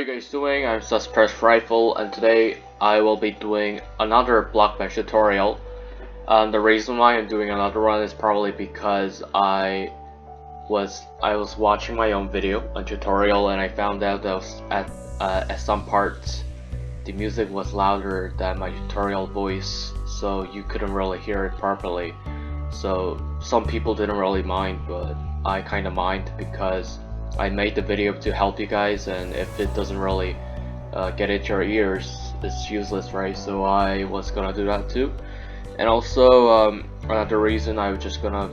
you guys doing? I'm Suspect Rifle, and today I will be doing another Blockbench tutorial. The reason why I'm doing another one is probably because I was watching my own video, a tutorial, and I found out that at some parts the music was louder than my tutorial voice, so you couldn't really hear it properly. So some people didn't really mind, but I kinda mind because I made the video to help you guys, and if it doesn't really get into your ears, it's useless, right? So I was gonna do that too. And also another reason, I was just gonna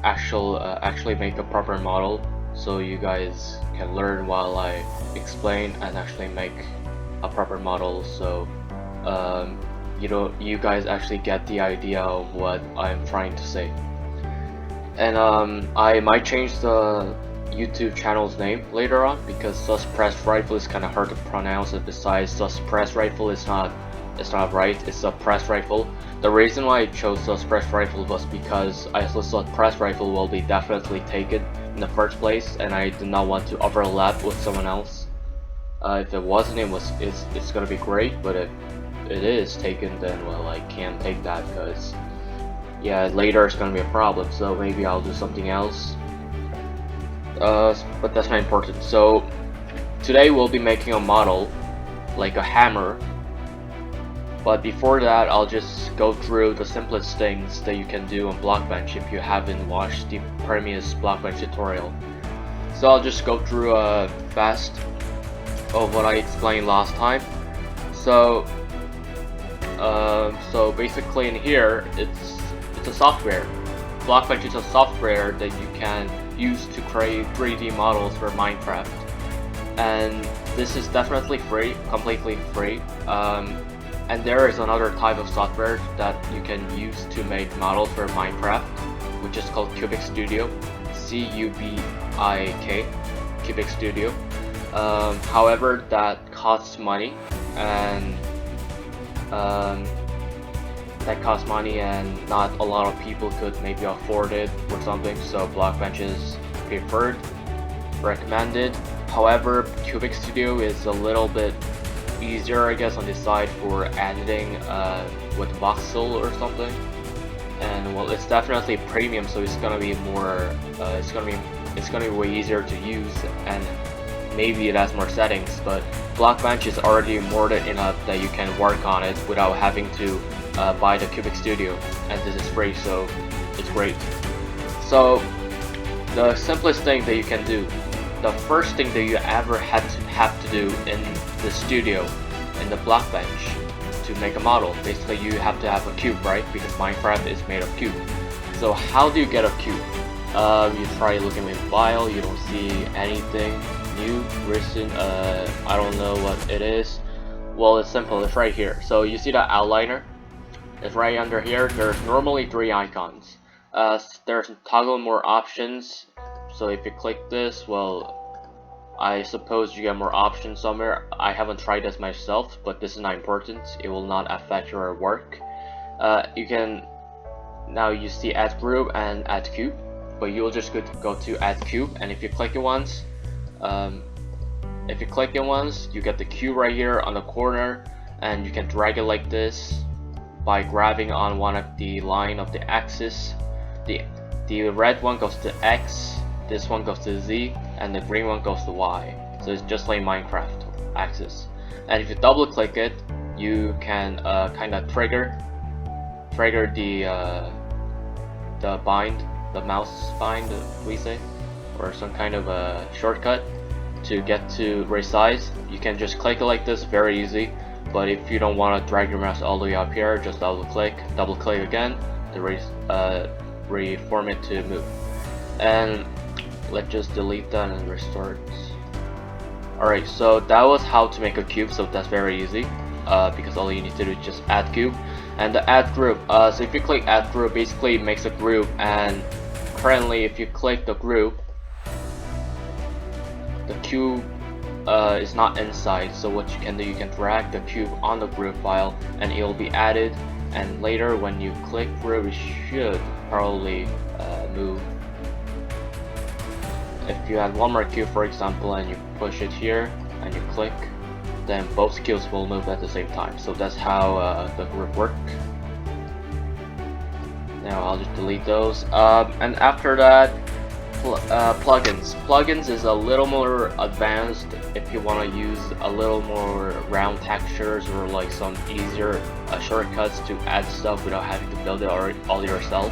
actually make a proper model so you guys can learn while I explain and actually make a proper model, so you guys actually get the idea of what I'm trying to say. And I might change the YouTube channel's name later on because Suspect Rifle is kind of hard to pronounce, and besides Suspect Rifle it's not right, it's a press rifle. The reason why I chose Suspect Rifle was because I thought press rifle will be definitely taken in the first place, and I did not want to overlap with someone else. If it wasn't, it's gonna be great, but if it is taken, then well, I can't take that because yeah, later it's gonna be a problem. So maybe I'll do something else. But that's not important. So today we'll be making a model like a hammer, but before that I'll just go through the simplest things that you can do on Blockbench if you haven't watched the previous Blockbench tutorial. So I'll just go through fast of what I explained last time. So basically in here it's a software. Blockbench is a software that you can use to create 3D models for Minecraft, and this is definitely free, completely free. And there is another type of software that you can use to make models for Minecraft, which is called Cubic Studio, C-U-B-I-K, Cubic Studio. However, that costs money, and not a lot of people could maybe afford it or something, so Blockbench is preferred, recommended. However, Cubic Studio is a little bit easier, I guess, on this side for editing with voxel or something, and well, it's definitely premium, so it's gonna be more it's gonna be way easier to use, and maybe it has more settings, but Blockbench is already more than enough that you can work on it without having to buy the Cubic Studio, and this is free, so it's great. So the simplest thing that you can do, the first thing that you ever have to do in the studio, in the Blockbench, to make a model, basically you have to have a cube, right? Because Minecraft is made of cube. So how do you get a cube? You try looking in file, you don't see anything new, recent, I don't know what it is. Well, it's simple, it's right here. So you see that outliner? It's right under here. There's normally 3 icons. There's toggle more options, so if you click this, well, I suppose you get more options somewhere. I haven't tried this myself, but this is not important, it will not affect your work. Now you see add group and add cube, but you'll just go to add cube, and if you click it once, you get the cube right here on the corner, and you can drag it like this by grabbing on one of the line of the axis. The red one goes to X, this one goes to Z, and the green one goes to Y. So it's just like Minecraft axis. And if you double click it, you can kind of trigger the mouse bind, we say, or some kind of a shortcut to get to resize. You can just click it like this, very easy. But if you don't want to drag your mouse all the way up here, just double click again to reform it to move. And let's just delete that and restart. Alright, so that was how to make a cube, so that's very easy, because all you need to do is just add cube. And the add group, so if you click add group, basically it makes a group, and currently if you click the group, the cube is not inside. So what you can do, you can drag the cube on the group file and it will be added, and later when you click group, it should probably move. If you have one more cube, for example, and you push it here, and you click, then both skills will move at the same time. So that's how the group work. Now I'll just delete those. And after that, plugins. Plugins is a little more advanced if you want to use a little more round textures or like some easier shortcuts to add stuff without having to build it all yourself.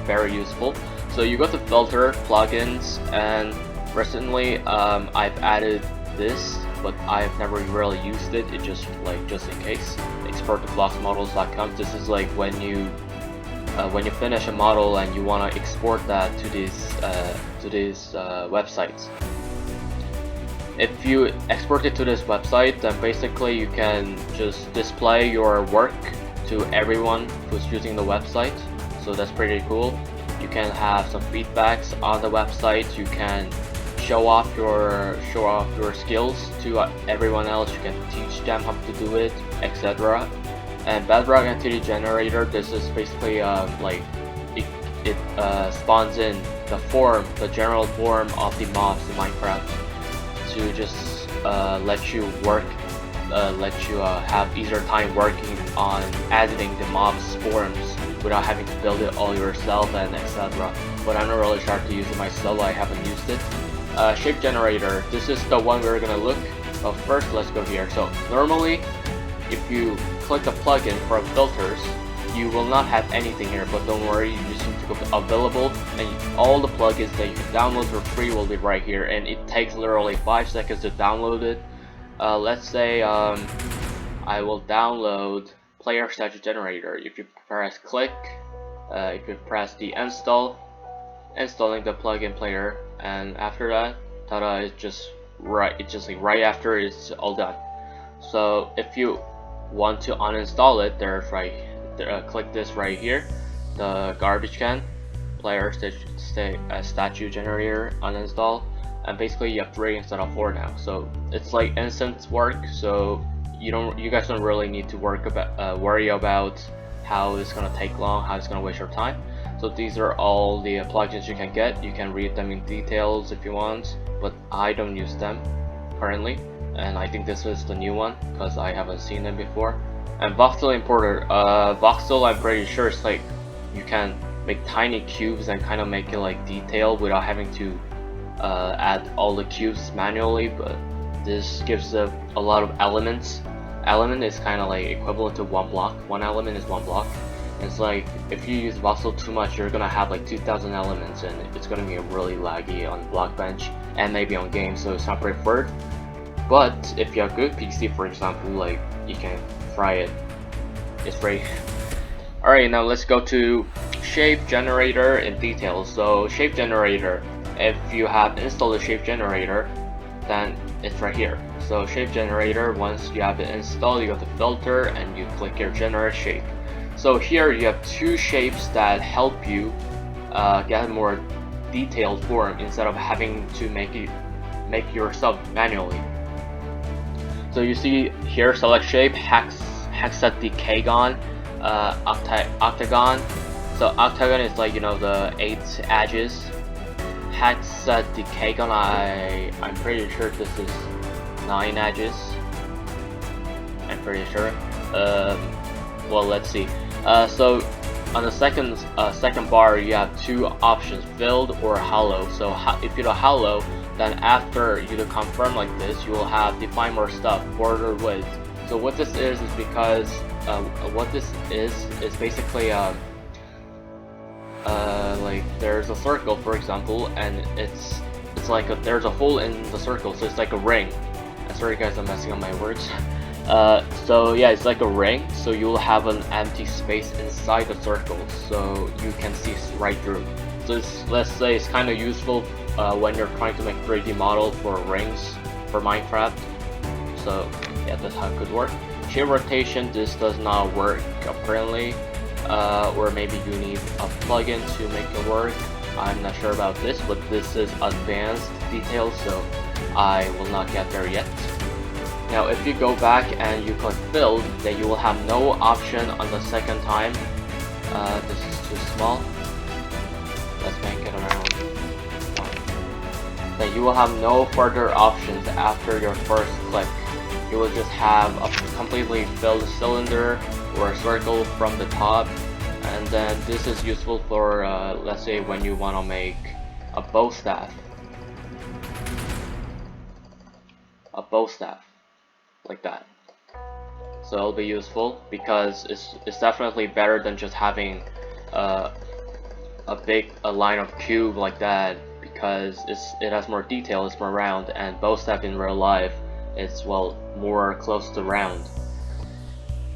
Very useful. So you go to filter, plugins, and recently I've added this, but I've never really used it. It just in case. Export to blockmodels.com. This is like when you finish a model and you want to export that to these websites. If you export it to this website, then basically you can just display your work to everyone who's using the website. So that's pretty cool. You can have some feedbacks on the website. You can show off your skills to everyone else. You can teach them how to do it, etc. And Bedrock Entity Generator, this is basically like it spawns in the general form of the mobs in Minecraft to just let you work, have easier time working on editing the mobs forms without having to build it all yourself and etc. But I'm not really sure to use it myself. I haven't used it. Shape Generator, this is the one we're gonna look. But first, let's go here. So normally, if you click the plugin from filters, you will not have anything here, but don't worry, you just need to go to available, and all the plugins that you can download for free will be right here, and it takes literally 5 seconds to download it. Let's say I will download player statue generator. If you press click, if you press the installing the plugin player, and after that, tada, it's just like right after it's all done. So if you want to uninstall it, click this right here, the garbage can, player statue generator, uninstall, and basically you have 3 instead of 4 now. So it's like instant work. So you guys don't really need to worry about how it's gonna take long, how it's gonna waste your time. So these are all the plugins you can get. You can read them in details if you want, but I don't use them currently. And I think this is the new one because I haven't seen them before. And voxel importer, voxel, I'm pretty sure it's like you can make tiny cubes and kind of make it like detailed without having to add all the cubes manually. But this gives a lot of elements. Element is kind of like equivalent to one block. One element is one block. It's like if you use voxel too much, you're gonna have like 2,000 elements, and it's gonna be really laggy on Blockbench and maybe on games, so it's not preferred. But if you have good PC, for example, like you can try it. It's free. Alright, now let's go to shape generator in detail. So shape generator, if you have installed the shape generator, then it's right here. So shape generator, once you have it installed, you go to filter and you click here generate shape. So here you have 2 shapes that help you get a more detailed form instead of having to make yourself manually. So you see here, select shape, hexadecagon, octagon. So octagon is like, you know, the 8 edges. Hexadecagon, I'm pretty sure this is 9 edges. I'm pretty sure. Well, let's see. So on the second bar, you have 2 options: filled or hollow. So if you do hollow, then after you do confirm like this, you will have define more stuff, border width. So what this is because basically like there's a circle, for example, and it's like there's a hole in the circle, so it's like a ring. Sorry guys, I'm messing up my words. So yeah, it's like a ring, so you'll have an empty space inside the circle, so you can see right through. So let's say it's kind of useful when you're trying to make 3D model for rings for Minecraft. So yeah, that's how it could work. Shape rotation, this does not work apparently, or maybe you need a plugin to make it work. I'm not sure about this, but this is advanced details, so I will not get there yet. Now if you go back and you click filled, then you will have no option on the second time. This is too small. Let's make it around 1. then you will have no further options after your first click. You will just have a completely filled cylinder or a circle from the top, and then this is useful for let's say when you want to make a bow staff. Like that. So it'll be useful because it's definitely better than just having a line of cube like that, because it has more detail, it's more round, and bow staff in real life is, well, more close to round.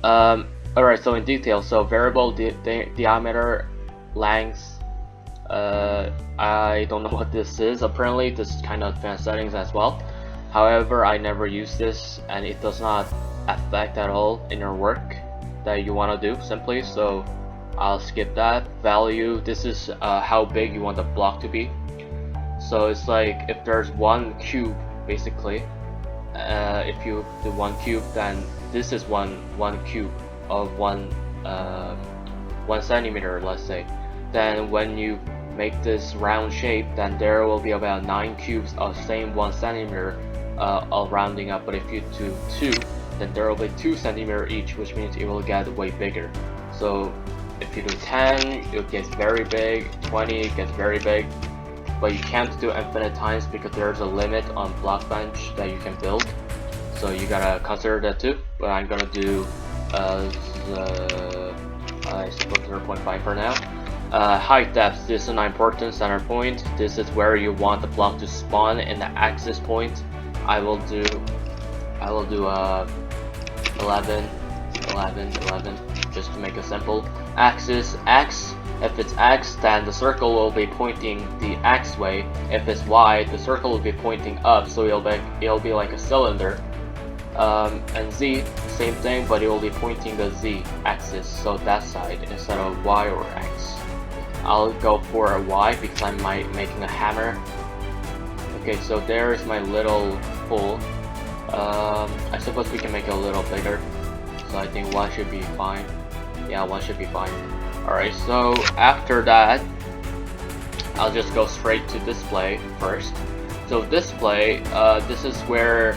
Alright, so in detail, so variable diameter, length, I don't know what this is. Apparently this is kind of advanced settings as well. However, I never use this and it does not affect at all in your work that you want to do simply, so I'll skip that. Value, this is how big you want the block to be. So it's like if there's one cube, basically, if you do one cube, then this is one cube of 1 centimeter, let's say. Then when you make this round shape, then there will be about 9 cubes of same 1 centimeter, all rounding up. But if you do 2, then there will be 2 centimeter each, which means it will get way bigger. So if you do 10, it gets very big. 20, it gets very big. But you can't do infinite times because there's a limit on Blockbench that you can build. So you gotta consider that too. But I'm gonna do I suppose 0.5 for now. Height depth, this is an important center point. This is where you want the block to spawn in the axis point. I will do 11, just to make it simple. Axis X, if it's X, then the circle will be pointing the X way. If it's Y, the circle will be pointing up, so it'll be like a cylinder. And Z, same thing, but it will be pointing the Z axis, so that side instead of Y or X. I'll go for a Y because I'm making a hammer. Okay, so there is my little hole. I suppose we can make it a little bigger, so I think 1 should be fine. Yeah, 1 should be fine. Alright, so after that, I'll just go straight to display first. So display, this is where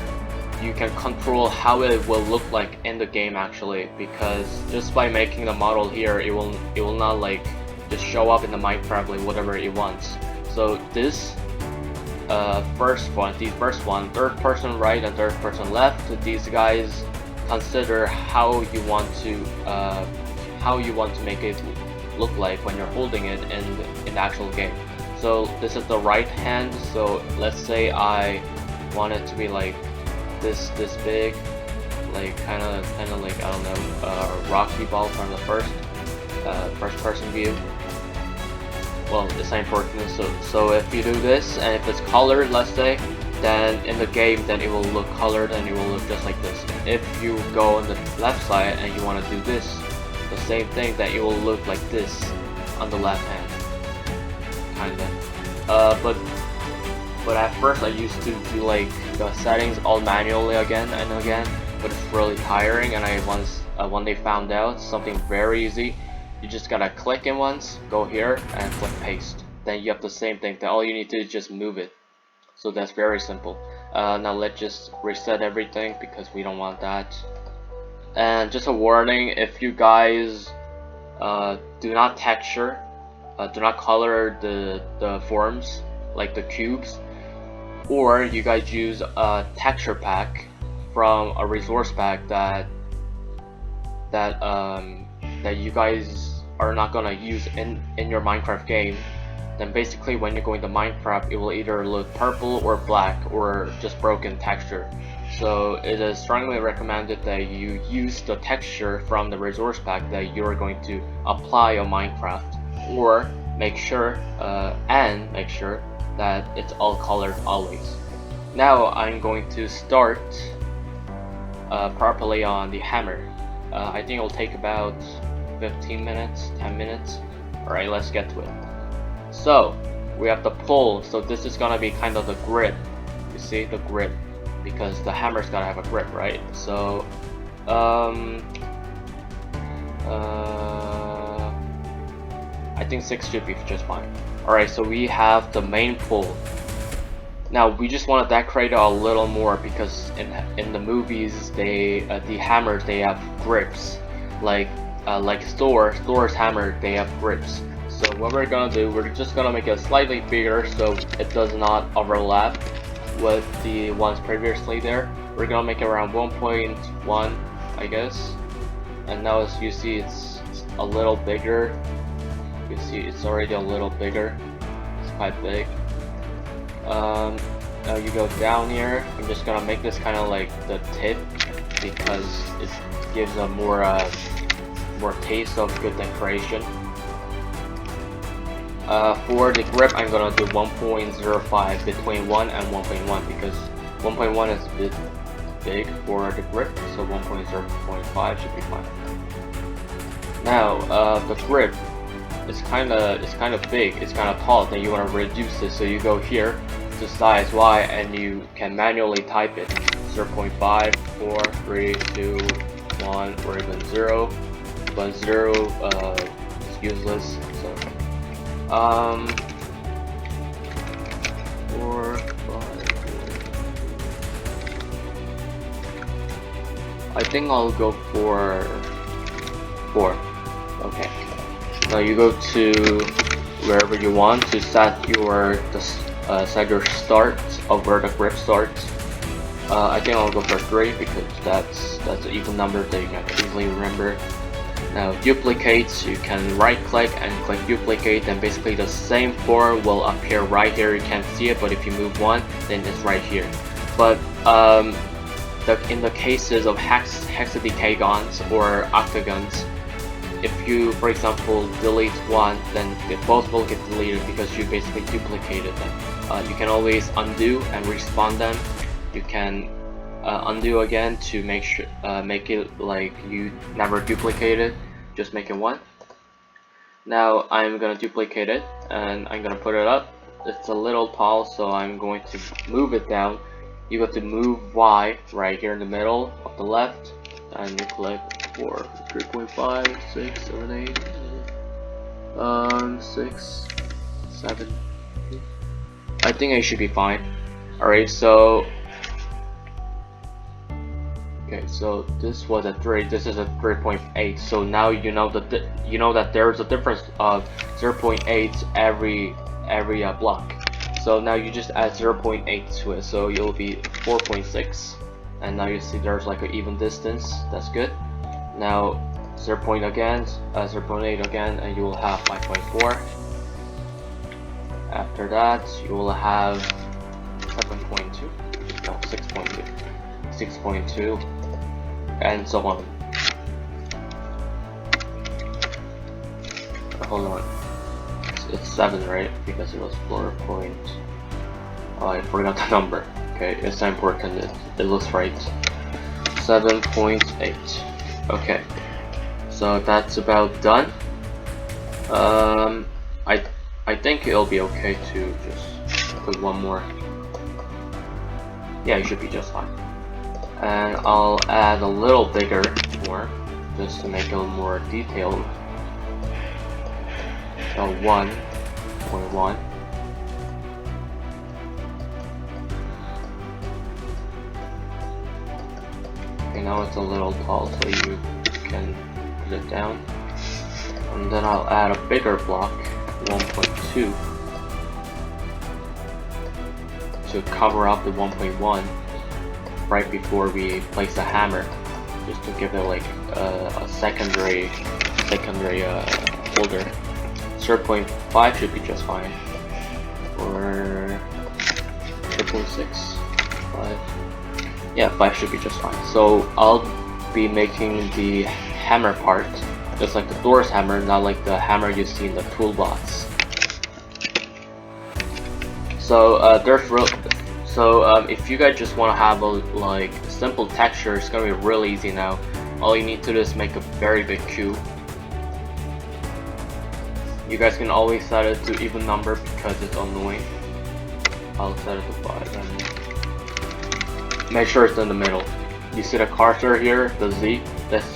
you can control how it will look like in the game actually, because just by making the model here, it will not like just show up in the Minecraft like whatever it wants. So this first one, third person right and third person left, these guys consider how you want to make it look like when you're holding it in the actual game. So this is the right hand, so let's say I want it to be like this big, like kind of like, I don't know, Rocky Ball from the first person view. Well, it's not important. So if you do this and if it's colored, let's say, then in the game, then it will look colored and it will look just like this. If you go on the left side and you want to do this, the same thing, then it will look like this on the left hand, kinda. But at first I used to do like the settings all manually again and again, but it's really tiring. And I one day found out something very easy. You just gotta click in once, go here and click paste. Then you have the same thing. Then all you need to do is just move it. So that's very simple. Now let's just reset everything because we don't want that. And just a warning, if you guys do not texture, do not color the forms like the cubes, or you guys use a texture pack from a resource pack that you guys are not gonna use in your Minecraft game, then basically when you're going to Minecraft, it will either look purple or black or just broken texture. So it is strongly recommended that you use the texture from the resource pack that you're going to apply on Minecraft, or make sure that it's all colored always. Now I'm going to start properly on the hammer. I think it'll take about 15 minutes, 10 minutes. Alright, let's get to it. So we have the pull, so this is gonna be kind of the grip. You see the grip, because the hammer's gotta have a grip, right? So I think 6 should be just fine. Alright, so we have the main pull. Now we just want to decorate it a little more because in the movies the hammers they have grips, like Thor's hammer they have grips. So what we're gonna do, we're just gonna make it slightly bigger so it does not overlap with the ones previously there. We're gonna make it around 1.1, I guess. And now as you see, it's a little bigger. You see it's already a little bigger. It's quite big. Now you go down here. I'm just gonna make this kind of like the tip because it gives a more taste of good decoration. For the grip, I'm gonna do 1.05, between 1 and 1.1 because 1.1 is a bit big for the grip, so 1.0.5 should be fine. Now the grip is kind of big, it's kind of tall, then you want to reduce it, so you go here to size Y and you can manually type it 0.5, 4, 3, 2, 1, or even 0, but 0 is useless, so 4, 5, I think I'll go for 4. Okay. Now you go to wherever you want to set your start of where the grip starts. I think I'll go for 3 because that's an even number that you can easily remember. Now duplicates, you can right click and click duplicate, and basically the same 4 will appear right here. You can't see it, but if you move 1, then it's right here. But in the cases of hexadecagons or octagons, if you, for example, delete 1, then they both will get deleted because you basically duplicated them. You can always undo and respawn them. You can undo again to make it like you never duplicated. Just make it 1. Now I'm gonna duplicate it and I'm gonna put it up. It's a little tall, so I'm going to move it down. You have to move Y right here in the middle of the left, and you click for 3.5, 6, 7, 8, 6, 7. I think it should be fine. Alright, so okay, so this was a 3, this is a 3.8. So now you know that there's a difference of 0.8 every block. So now you just add 0.8 to it, so you'll be 4.6, and now you see there's like an even distance. That's good. Now 0.8 again, and you will have 5.4. After that, you will have 7.2, no, 6.2, 6.2, and so on. Hold on. It's 7, right? Because it was 4 point. Oh, I forgot the number. Okay, it's not important. It looks right. 7.8. Okay, so that's about done. I think it'll be okay to just put 1 more. Yeah, it should be just fine. And I'll add a little bigger more, just to make it a little more detailed. So 1.1. Okay, now it's a little tall, so you can put it down. And then I'll add a bigger block, 1.2, to cover up the 1.1 right before we place the hammer, just to give it like a secondary holder. 0.5 should be just fine, or 0.6, 5. Yeah, 5 should be just fine. So I'll be making the hammer part just like the Thor's hammer, not like the hammer you see in the toolbox. So if you guys just want to have a like simple texture, it's gonna be really easy now. All you need to do is make a very big cube. You guys can always set it to even number because it's annoying. I'll set it to 5 and make sure it's in the middle. You see the cursor here, the Z,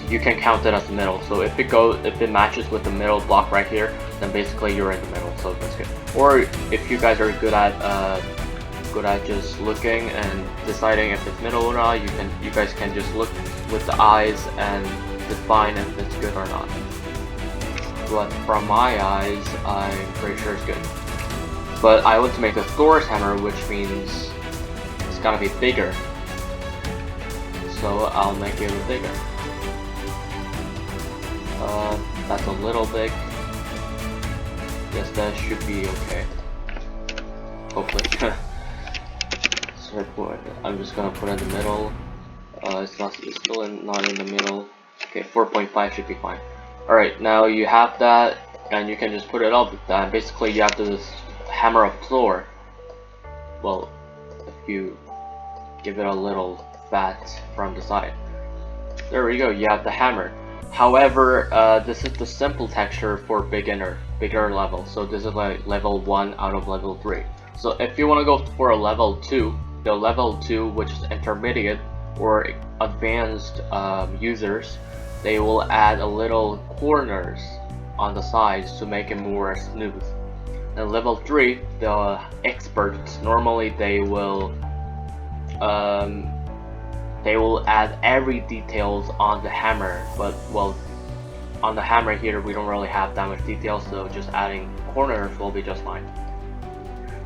you can count it as the middle. So if it matches with the middle block right here, then basically you're in the middle, so that's good. Or if you guys are good at good at just looking and deciding if it's middle or not. You guys can just look with the eyes and define if it's good or not. But from my eyes, I'm pretty sure it's good. But I want to make a Thor's hammer, which means it's gotta be bigger. So I'll make it bigger. That's a little big. Yes, that should be okay. Hopefully. Surfboard. I'm just gonna put it in the middle. It's still not in the middle. Okay, 4.5 should be fine. Alright, now you have that, and you can just put it up with that. Basically, you have this hammer of Thor. Well, if you give it a little fat from the side. There we go, you have the hammer. However, this is the simple texture for bigger level. So this is like level 1 out of level 3. So if you want to go for a level 2, the level 2, which is intermediate or advanced users, they will add a little corners on the sides to make it more smooth. And level 3, the experts, normally they will add every details on the hammer, but well, on the hammer here we don't really have that much detail, so just adding corners will be just fine.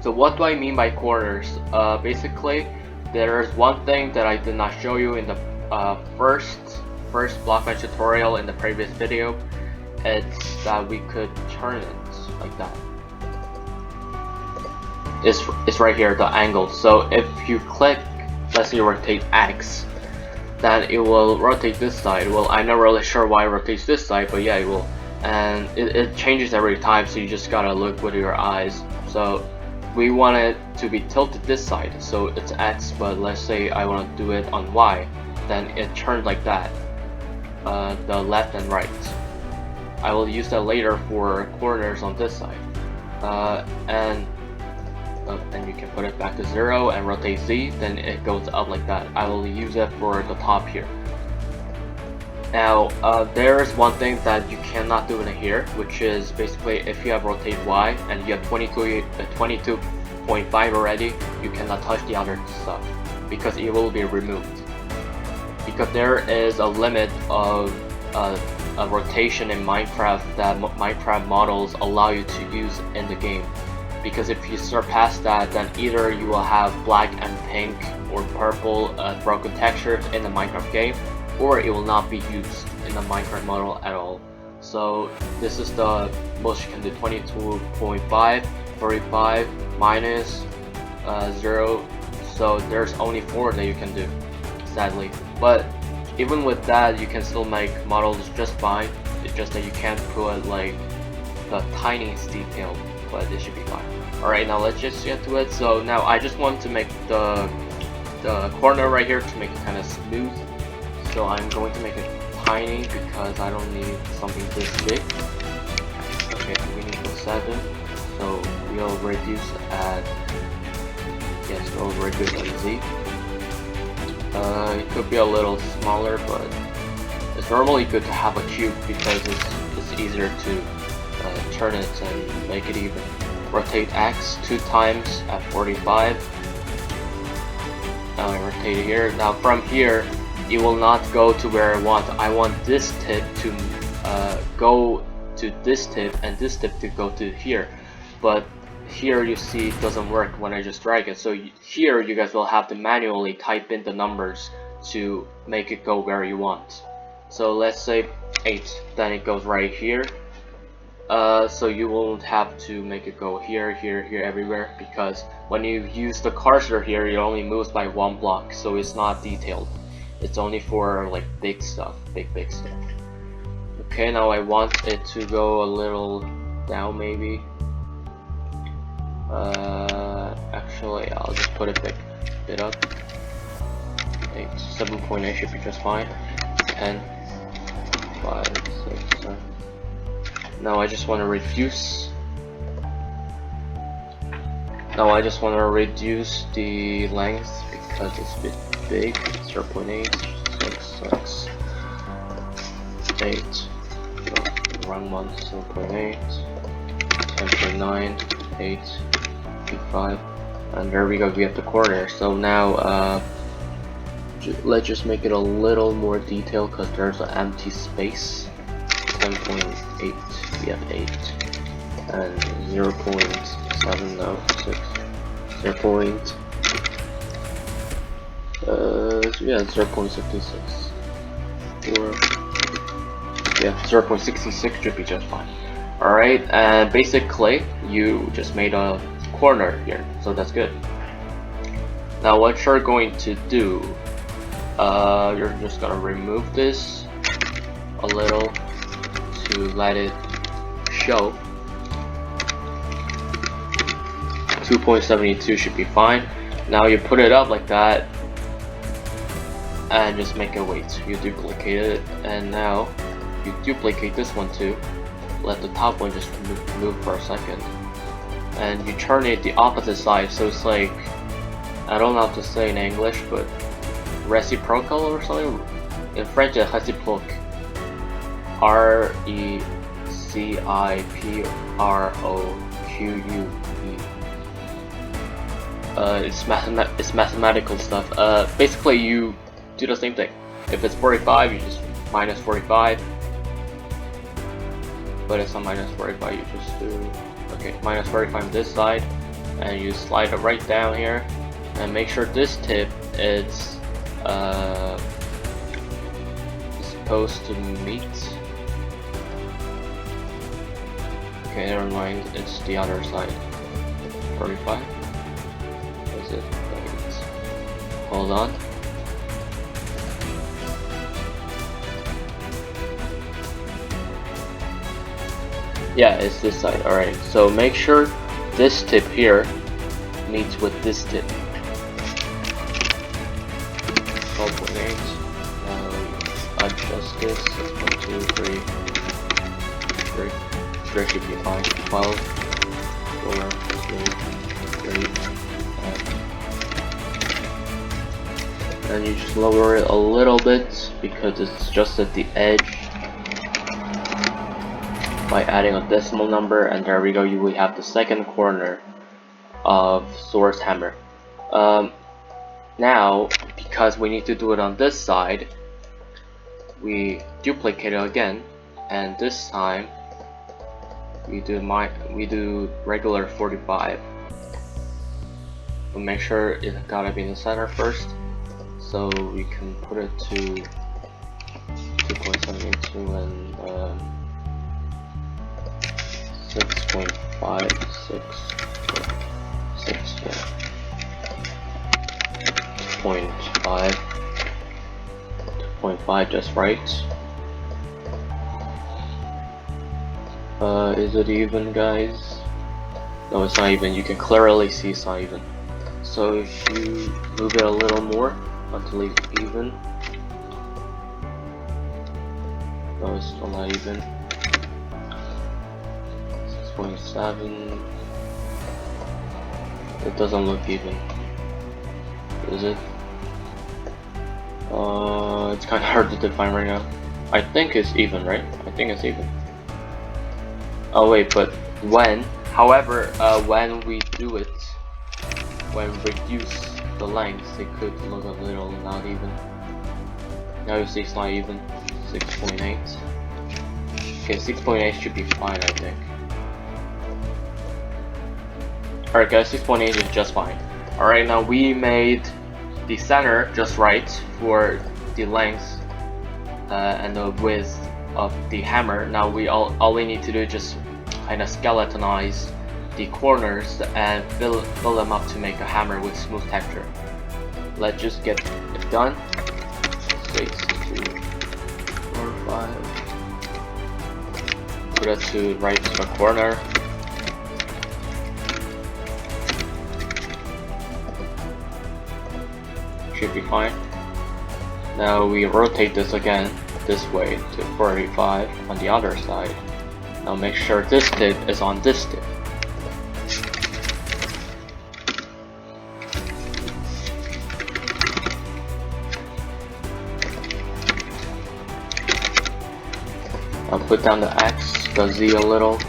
So what do I mean by corners? Basically, there's one thing that I did not show you in the first Blockbench tutorial in the previous video. It's that we could turn it like that. It's right here, the angle. So if you click, let's say you rotate X, then it will rotate this side. Well, I'm not really sure why it rotates this side, but yeah, it will. And it changes every time, so you just gotta look with your eyes. So we want it to be tilted this side, so it's X, but let's say I want to do it on Y, then it turns like that, the left and right. I will use that later for corners on this side. And you can put it back to 0 and rotate Z, then it goes up like that. I will use it for the top here. Now, there is one thing that you cannot do in here, which is basically if you have rotate Y and you have 22.5 already, you cannot touch the other stuff because it will be removed. Because there is a limit of a rotation in Minecraft that Minecraft models allow you to use in the game. Because if you surpass that, then either you will have black and pink or purple broken textures in the Minecraft game, or it will not be used in the Minecraft model at all. So this is the most you can do, 22.5, 45, minus 0, so there's only 4 that you can do, sadly. But even with that, you can still make models just fine. It's just that you can't put like the tiniest detail, but it should be fine. Alright, now let's just get to it. So now I just want to make the corner right here to make it kind of smooth. So I'm going to make it tiny because I don't need something this big. Okay, we need 7. So we'll reduce at, yes, we'll reduce at Z. It could be a little smaller, but it's normally good to have a cube because it's easier to turn it and make it even. Rotate X 2 times at 45. Now I rotate it here. Now from here, it will not go to where I want. I want this tip to go to this tip and this tip to go to here. But here you see it doesn't work when I just drag it. So here you guys will have to manually type in the numbers to make it go where you want. So let's say 8, then it goes right here. So you won't have to make it go here, here, here, everywhere, because when you use the cursor here, it only moves by 1 block, so it's not detailed. It's only for like big stuff, big stuff. Okay, now I want it to go a little down maybe. Actually, I'll just put it a bit up. 7.8 should be just fine. 10, 5, 6, 7. Now I just want to reduce. Now I just want to reduce the length because it's a bit big. 0.8, 6, 8. Run 1, 7.8, 10.9, 8, 5. And there we go, we have the corner. So now let's just make it a little more detailed because there's an empty space. 10.8, we have 8, and 0.7, no, 6, 0.66, or yeah, 0.66 should be just fine. Alright, and basically you just made a corner here, so that's good. Now what you're going to do, you're just gonna remove this a little to let it show. 2.72 should be fine. Now you put it up like that and just make a weight. You duplicate it, and now you duplicate this one too. Let the top one just move for a second, and you turn it the opposite side, so it's like, I don't know how to say in English, but reciprocal or something. In French, it's réciproque. R-E-C-I-P-R-O-Q-U-E. It's mathematical stuff. Basically, you do the same thing. If it's 45, you just minus 45. But it's not minus 45, you just do, okay, minus 45 on this side, and you slide it right down here, and make sure this tip is supposed to meet. Okay, never mind, it's the other side. 45? Is it? Wait. Hold on. Yeah, it's this side. Alright, so make sure this tip here meets with this tip. 12.8. Now adjust this. 6.2, 3. 3 should be fine. 12, 4, 2, 3. And you just lower it a little bit because it's just at the edge. By adding a decimal number, and there we go, you will have the second corner of source hammer. Now, because we need to do it on this side, we duplicate it again, and this time we do regular 45. But make sure it gotta be in the center first, so we can put it to 2.782 and 6.566, 2.5 just right. Is it even, guys? No, it's not even. You can clearly see it's not even. So if you move it a little more until it's even. No, it's still not even. 6.7. It doesn't look even. Is it? It's kind of hard to define right now. I think it's even, right? I think it's even. Oh wait, but when? However, when we do it, when we reduce the length, it could look a little not even. Now you see it's not even. 6.8. Okay, 6.8 should be fine, I think. Alright guys, 6.8 is just fine. Alright, now we made the center just right for the length and the width of the hammer. Now all we need to do is just kind of skeletonize the corners and fill them up to make a hammer with smooth texture. Let's just get it done. 6, 2, 4, 5. Put it to right to the corner. Should be fine. Now we rotate this again this way to 45 on the other side. Now make sure this tip is on this tip. I'll put down the X, the Z a little.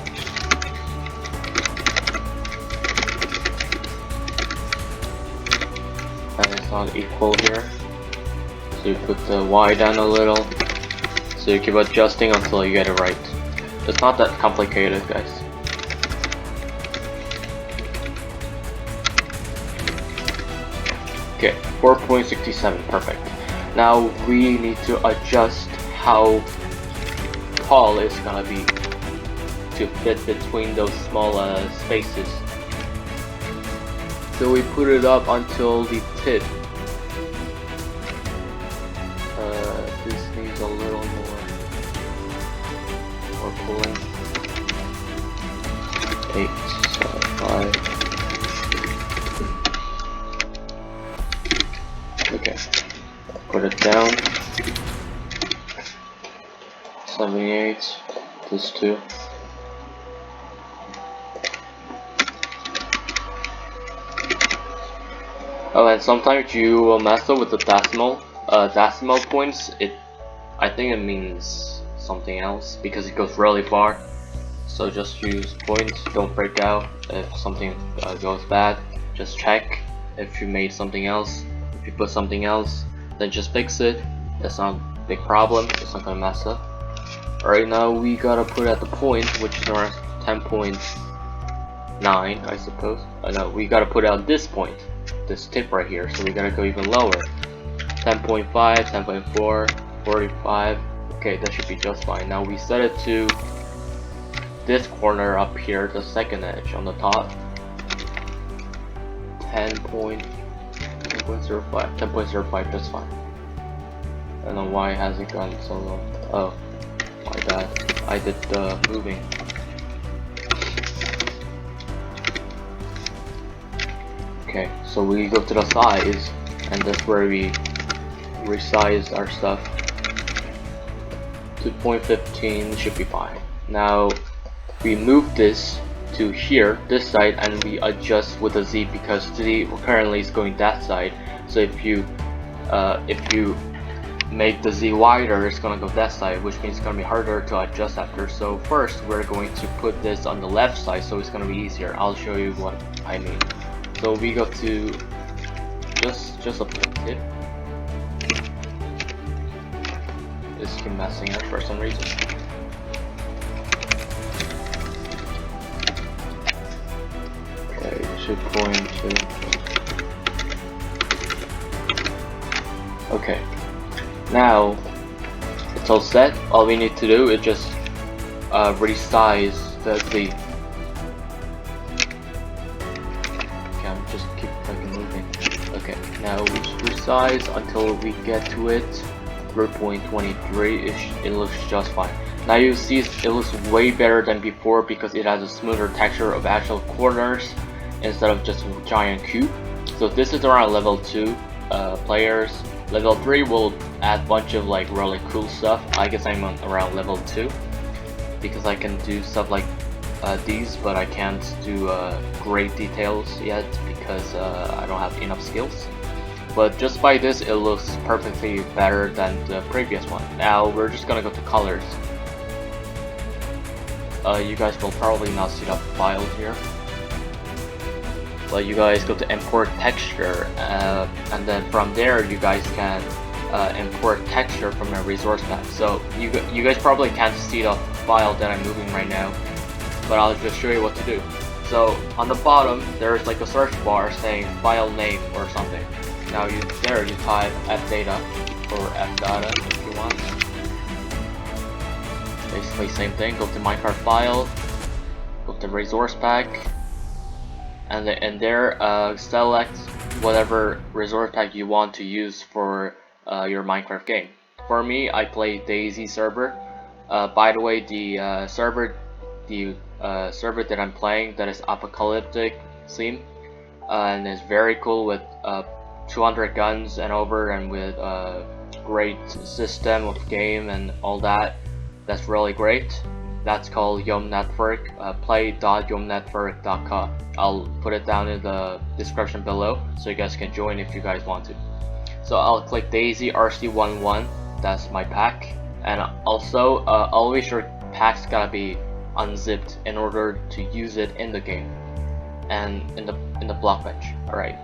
not equal here. So you put the Y down a little. So you keep adjusting until you get it right. It's not that complicated, guys. Okay, 4.67, perfect. Now we need to adjust how tall it's gonna be to fit between those small spaces. So we put it up until the tip. This needs a little more pulling. 8, 5. Okay, put it down. 78. This 2. Oh, and sometimes you will mess up with the decimal points. I think it means something else because it goes really far. So just use points. Don't freak out if something goes bad. Just check if you made something else. If you put something else, then just fix it. That's not a big problem. It's not gonna mess up. Alright, now we gotta put at the point, which is around 10.9, I suppose. No, we gotta put it at this point. This tip right here, so we gotta go even lower. 10.5, 10.4, 45. Okay, that should be just fine. Now we set it to this corner up here, the second edge on the top. 10.05, 10.05, just fine. I don't know why it hasn't gone so low. Oh, my bad. I did the moving. Okay, so we go to the size, and that's where we resize our stuff. 2.15 should be fine. Now we move this to here, this side, and we adjust with the Z because Z currently is going that side. So if you make the Z wider, it's gonna go that side, which means it's gonna be harder to adjust after. So first, we're going to put this on the left side, so it's gonna be easier. I'll show you what I mean. So we go to just a tip. This keeps messing up for some reason. Okay, it should point to. Okay, now it's all set. All we need to do is just resize the Z. Just keep fucking moving. Okay, now we just resize until we get to it. 3.23. It looks just fine. Now you see it looks way better than before because it has a smoother texture of actual corners instead of just a giant cube. So this is around level 2 players. Level 3 will add a bunch of like really cool stuff. I guess I'm on around level 2 because I can do stuff like these, but I can't do great details yet because I don't have enough skills. But just by this, it looks perfectly better than the previous one. Now we're just gonna go to colors. You guys will probably not see the file here, but you guys go to import texture, and then from there you guys can import texture from a resource pack. So you guys probably can't see the file that I'm moving right now, but I'll just show you what to do. So on the bottom there's like a search bar saying file name or something. Now you type appdata or appdata if you want. Basically same thing. Go to minecraft file, go to resource pack, and there select whatever resource pack you want to use for your Minecraft game. For me, I play Daisy server. By the way, the server that I'm playing, that is apocalyptic theme, and is very cool with 200 guns and over, and with great system of game and all that. That's really great. That's called Yom Network. Play.yomnetwork.com. I'll put it down in the description below so you guys can join if you guys want to. So I'll click Daisy RC11. That's my pack. And also always your pack's gotta be unzipped in order to use it in the game and in the Blockbench. Alright,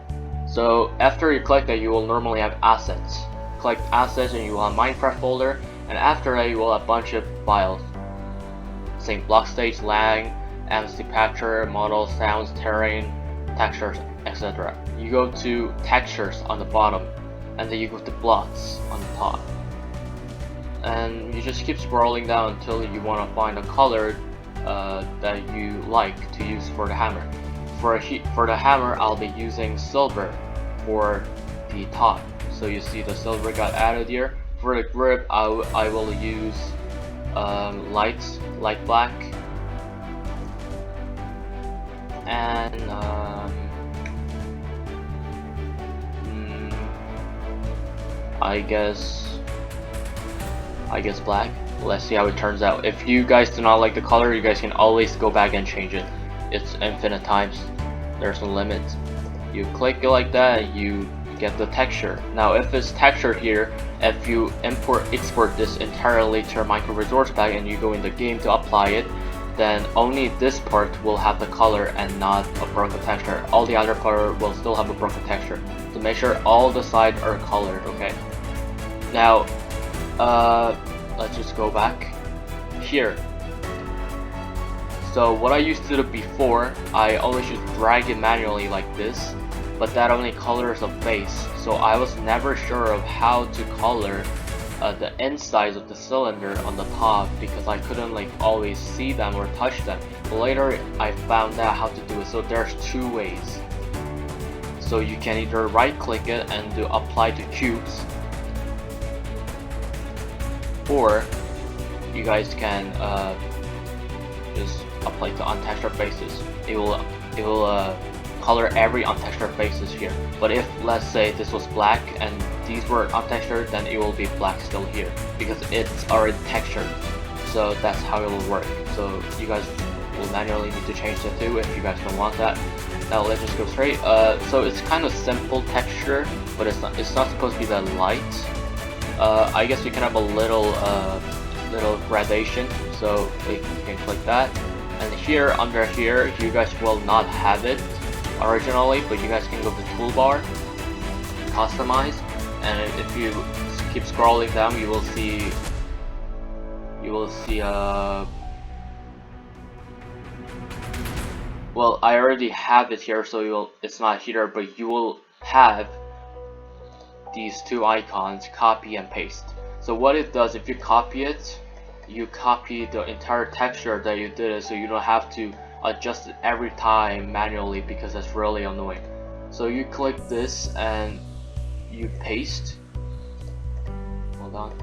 So after you click that, you will normally have assets. Click assets and you will have Minecraft folder, and after that you will have a bunch of files saying block stage, lang, MC patcher, model, sounds, terrain, textures, etc. You go to textures on the bottom, and then you go to blocks on the top, and you just keep scrolling down until you want to find a color that you like to use for the hammer. For the hammer, I'll be using silver for the top. So you see the silver got added here. For the grip, I will use light black, and I guess black. Let's see how it turns out. If you guys do not like the color, you guys can always go back and change it. It's infinite times. There's no limit. You click it like that, you get the texture. Now if it's textured here, if you export this entirely to your micro resource pack and you go in the game to apply it, then only this part will have the color and not a broken texture. All the other part will still have a broken texture. So make sure all the sides are colored, okay? Now let's just go back here. So what I used to do before, I always just drag it manually like this, but that only colors a face. So I was never sure of how to color the insides of the cylinder on the top because I couldn't like always see them or touch them. But later I found out how to do it. So there's two ways. So you can either right click it and do apply to cubes, or you guys can just apply to untextured faces. It will color every untextured faces here. But if let's say this was black and these were untextured, then it will be black still here because it's already textured. So that's how it will work. So you guys will manually need to change the two if you guys don't want that. Now let's just go straight. So it's kind of simple texture, but it's not supposed to be that light. I guess we can have a little gradation. So you can click that. And here, under here, you guys will not have it originally, but you guys can go to toolbar, customize, and if you keep scrolling down, you will see well, I already have it here, so it's not here, but you will have these two icons, copy and paste. So what it does, if you copy it, you copy the entire texture that you did, so you don't have to adjust it every time manually because that's really annoying. So you click this and you paste. Hold on.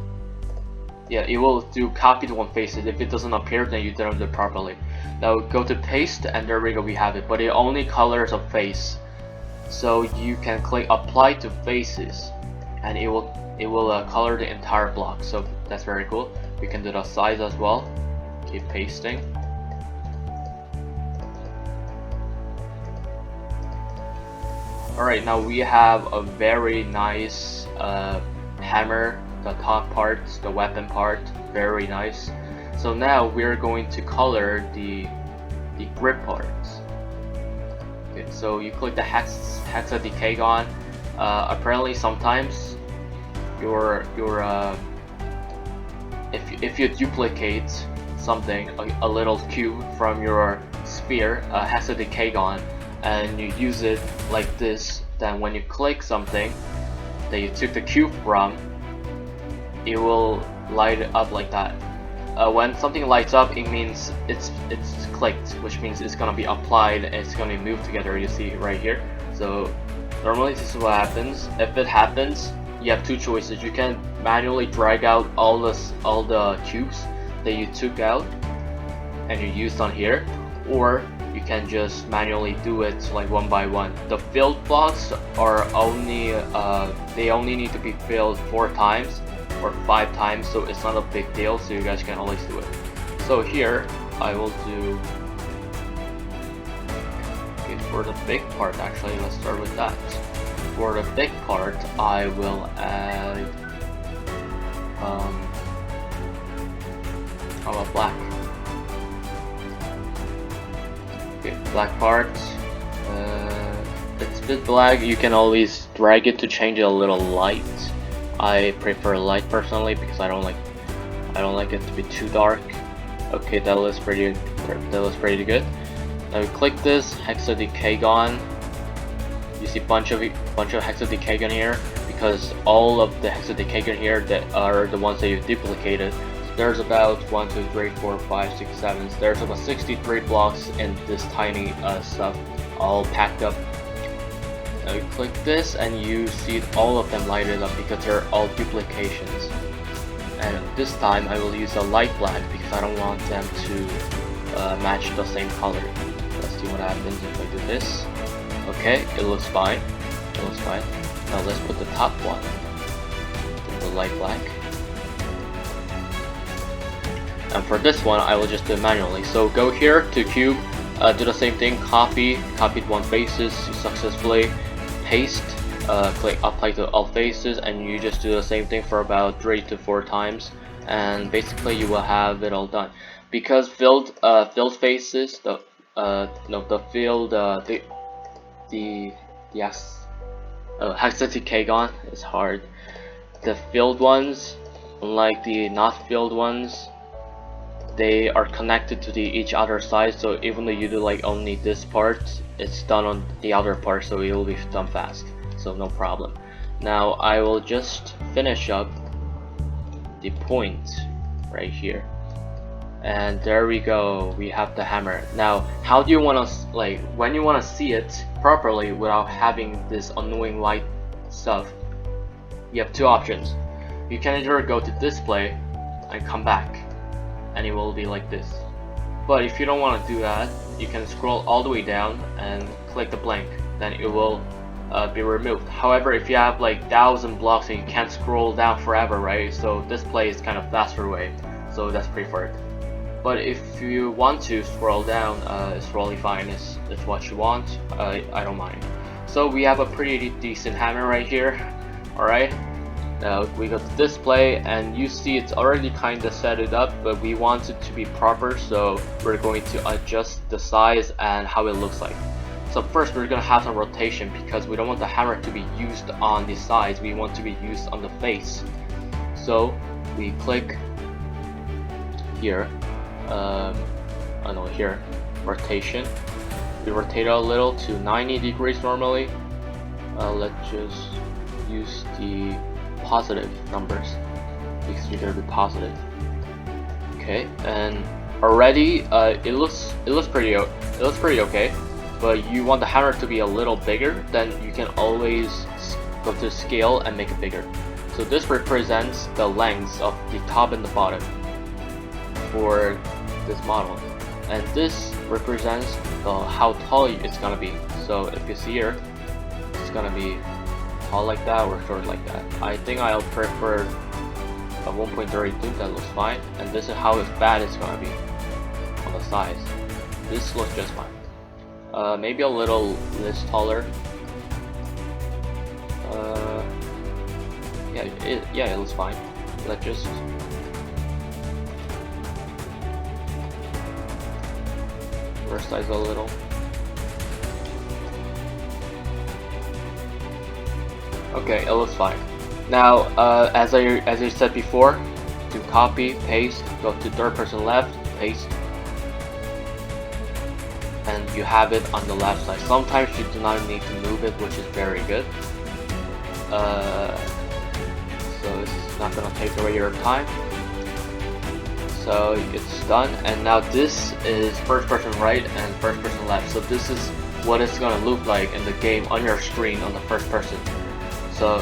Yeah, it will do copy to one faces. If it doesn't appear, then you didn't do it properly. Now go to paste, and there we go, we have it. But it only colors a face. So you can click apply to faces, and it will color the entire block. So that's very cool. We can do the size as well. Keep pasting. Alright, now we have a very nice hammer, the top part, the weapon part, very nice. So now we're going to color the grip parts. Okay, so you click the hexadecagon. Apparently sometimes if you duplicate something, a little cube from your sphere, hexadecagon, and you use it like this, then when you click something that you took the cube from, it will light it up like that. When something lights up, it means it's clicked, which means it's gonna be applied and it's gonna be moved together. You see right here. So normally this is what happens. If it happens, you have two choices. You can manually drag out all the cubes that you took out and you used on here, or you can just manually do it like one by one. The filled blocks are only they only need to be filled 4 times or 5 times, so it's not a big deal, so you guys can always do it. So here I will do, okay, for the big part, actually let's start with that. For the big part I will add how about black? Okay, black part, it's This black, you can always drag it to change it a little light. I prefer light personally because I don't like it to be too dark. Okay, that looks pretty good. Now we click this hexadecagon. You see bunch of hexadecagon here because all of the hexadecagon here that are the ones that you duplicated. So there's about 1, 2, 3, 4, 5, 6, 7. So there's about 63 blocks in this tiny stuff, all packed up. Now you click this and you see all of them lighted up because they're all duplications. And this time I will use a light black because I don't want them to match the same color. Let's see what happens if I do this. Okay, it looks fine. Now let's put the top one, the light black. And for this one, I will just do it manually. So go here to cube, do the same thing, copied one faces successfully, paste, click apply to all faces, and you just do the same thing for about 3 to 4 times, and basically you will have it all done. Because filled faces, hexadecagon is hard. The filled ones, unlike the not filled ones, they are connected to each other side, so even though you do like only this part, it's done on the other part, so it will be done fast, so no problem. Now I will just finish up the point right here, and there we go, we have the hammer. Now how do you want to, like, when you want to see it properly without having this annoying light stuff, you have 2 options. You can either go to display and come back, and it will be like this. But if you don't want to do that, you can scroll all the way down and click the blank, then it will be removed. However, if you have like 1,000 blocks and you can't scroll down forever, right? So display is kind of faster way, so that's preferred. But if you want to scroll down, it's totally fine. It's what you want. I don't mind. So we have a pretty decent hammer right here. Alright. Now we go to display, and you see it's already kind of set it up, but we want it to be proper, so we're going to adjust the size and how it looks like. So first we're going to have some rotation because we don't want the hammer to be used on the sides, we want to be used on the face. So we click here, here, rotation. We rotate it a little to 90 degrees normally. Let's just use the positive numbers because you're gonna be positive. Okay, and already it looks pretty okay. But you want the hammer to be a little bigger, then you can always go to scale and make it bigger. So this represents the lengths of the top and the bottom for this model, and this represents how tall it's gonna be. So if you see here, it's gonna be tall like that or short like that. I think I'll prefer a 1.32, that looks fine, and this is how bad it's gonna be on the size. This looks just fine. Maybe a little less taller. Yeah, it looks fine. Let's just resize a little. Okay, it looks fine. Now, as I said before, to copy, paste, go to third person left, paste, and you have it on the left side. Sometimes you do not need to move it, which is very good. So it's not gonna take away your time. So it's done, and now this is first person right and first person left. So this is what it's gonna look like in the game on your screen on the first person. So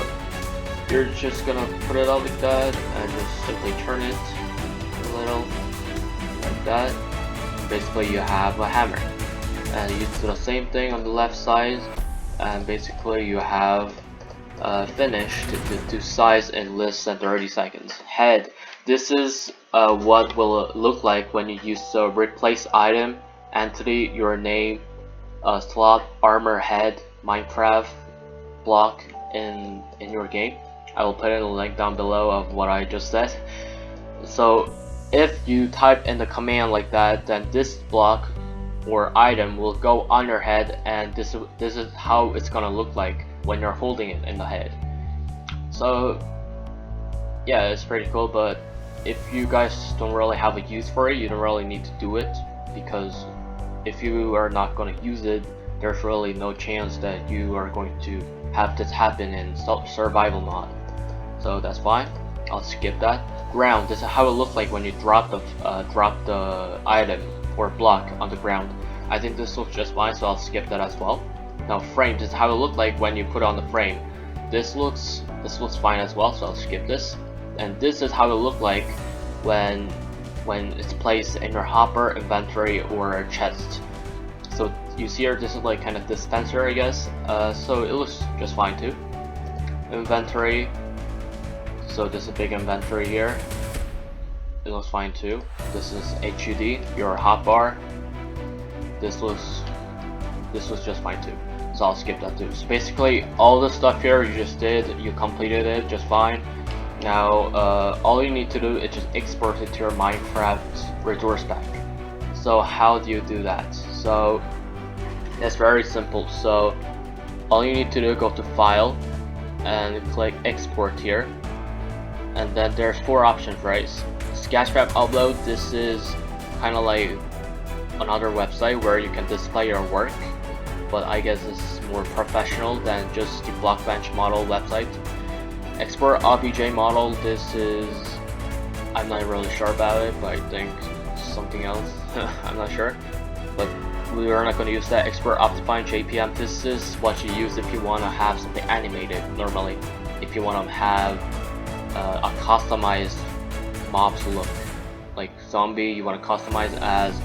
you're just gonna put it out like that and just simply turn it a little like that. Basically you have a hammer, and you do the same thing on the left side, and basically you have finished to size in less than 30 seconds. Head. This is what will look like when you use the replace item, entity, your name, slot.armor.head, Minecraft block in your game. I will put in a link down below of what I just said. So if you type in the command like that, then this block or item will go on your head, and this is how it's gonna look like when you're holding it in the head. So yeah, it's pretty cool, but if you guys don't really have a use for it, you don't really need to do it, because if you are not going to use it, there's really no chance that you are going to have this happen in survival mod. So that's fine, I'll skip that. Ground, this is how it looks like when you drop the item or block on the ground. I think this looks just fine, so I'll skip that as well. Now frame, this is how it looks like when you put it on the frame. This looks fine as well, so I'll skip this. And this is how it looks like when it's placed in your hopper, inventory, or chest. So you see here, this is like kind of dispenser, I guess. So it looks just fine too. Inventory, so this is a big inventory here. It looks fine too. This is HUD, your hotbar. This looks just fine too. So I'll skip that too. So basically, all the stuff here you just did, you completed it just fine. Now, all you need to do is just export it to your Minecraft resource pack. So how do you do that? So it's very simple. So all you need to do, go to File and click Export here, and then there's 4 options, right? Sketchmap upload. This is kind of like another website where you can display your work, but I guess it's more professional than just the Blockbench model website. Export OBJ model, this is, I'm not really sure about it, but I think something else. I'm not sure, but we are not going to use that. Export Optifine JPM, this is what you use if you want to have something animated normally. If you want to have a customized mobs look, like zombie, you want to customize as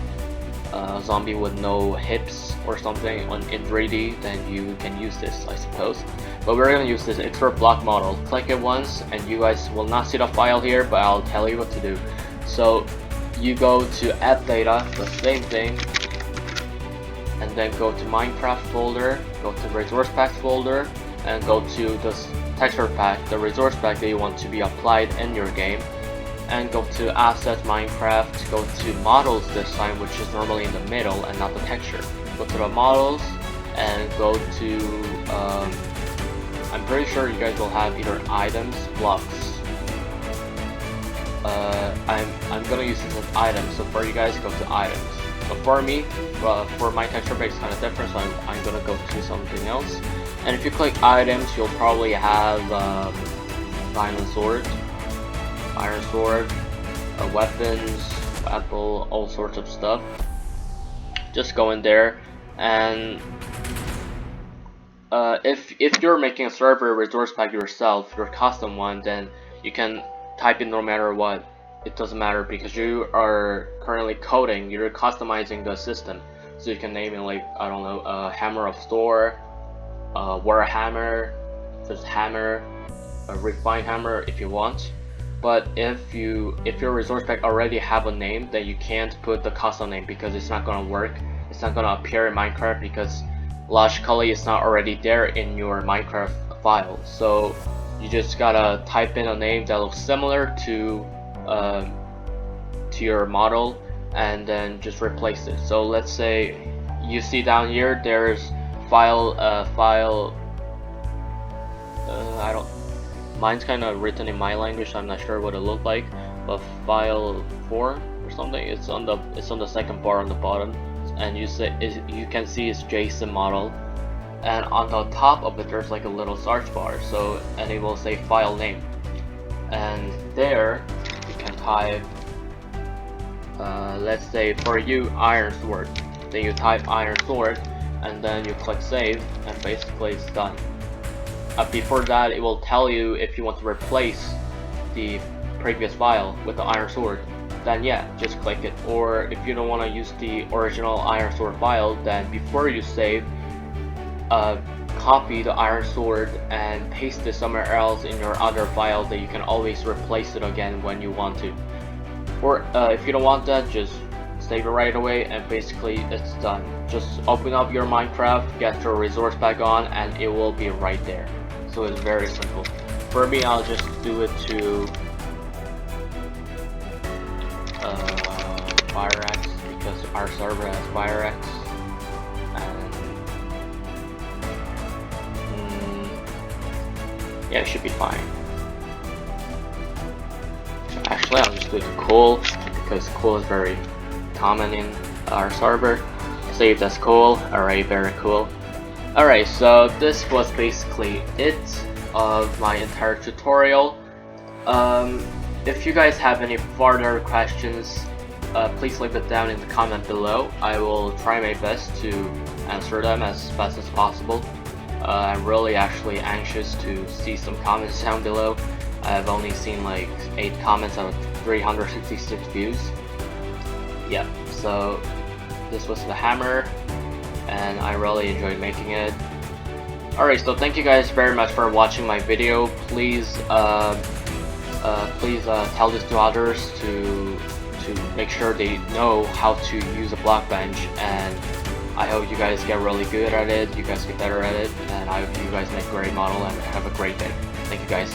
a zombie with no hips or something in 3D, then you can use this, I suppose. But we're going to use this export block model. Click it once and you guys will not see the file here, but I'll tell you what to do. So you go to appdata, the same thing, and then go to Minecraft folder, go to resource packs folder, and go to the texture pack, the resource pack that you want to be applied in your game, and go to assets Minecraft, go to models this time, which is normally in the middle and not the texture. Go to the models and go to I'm pretty sure you guys will have either items, blocks. I'm gonna use this as items, so for you guys, go to items. So for me, for my texture pack, it's kind of different, so I'm gonna go to something else. And if you click items, you'll probably have iron sword, weapons, apple, all sorts of stuff. Just go in there, and if you're making a server resource pack yourself, your custom one, then you can type in no matter what. It doesn't matter, because you are currently coding, you're customizing the system. So you can name it like, I don't know, Hammer of Thor, Warhammer, just hammer, a refined hammer if you want. But if your resource pack already have a name, then you can't put the custom name, because it's not gonna work. It's not gonna appear in Minecraft, because logically it's not already there in your Minecraft file. So you just gotta type in a name that looks similar to your model, and then just replace it. So let's say you see down here there's file mine's kind of written in my language, so I'm not sure what it looked like, but file 4 or something. It's on the second bar on the bottom, and you can see it's JSON model, and on the top of it there's like a little search bar, so, and it will say file name, and there you can type let's say for you iron sword, then you type iron sword, and then you click save, and basically it's done. Before that, it will tell you if you want to replace the previous file with the iron sword, then yeah, just click it. Or if you don't want to use the original iron sword file, then before you save, copy the iron sword and paste it somewhere else in your other file, that you can always replace it again when you want to. Or if you don't want that, just save it right away, and basically it's done. Just open up your Minecraft, get your resource pack on, and it will be right there. So it's very simple. For me, I'll just do it to fire axe, because our server has FireX, and yeah, it should be fine. Actually, I'll just do the cool because cool is very common in our server. Save that's cool. Alright, very cool. Alright, so this was basically it of my entire tutorial. If you guys have any further questions, please leave it down in the comment below. I will try my best to answer them as fast as possible. I'm really actually anxious to see some comments down below. I've only seen like 8 comments out of 366 views. Yeah, so this was the hammer, and I really enjoyed making it. Alright, so thank you guys very much for watching my video. Please tell this to others to make sure they know how to use a Blockbench, and I hope you guys get really good at it, you guys get better at it, and I hope you guys make a great model and have a great day. Thank you guys.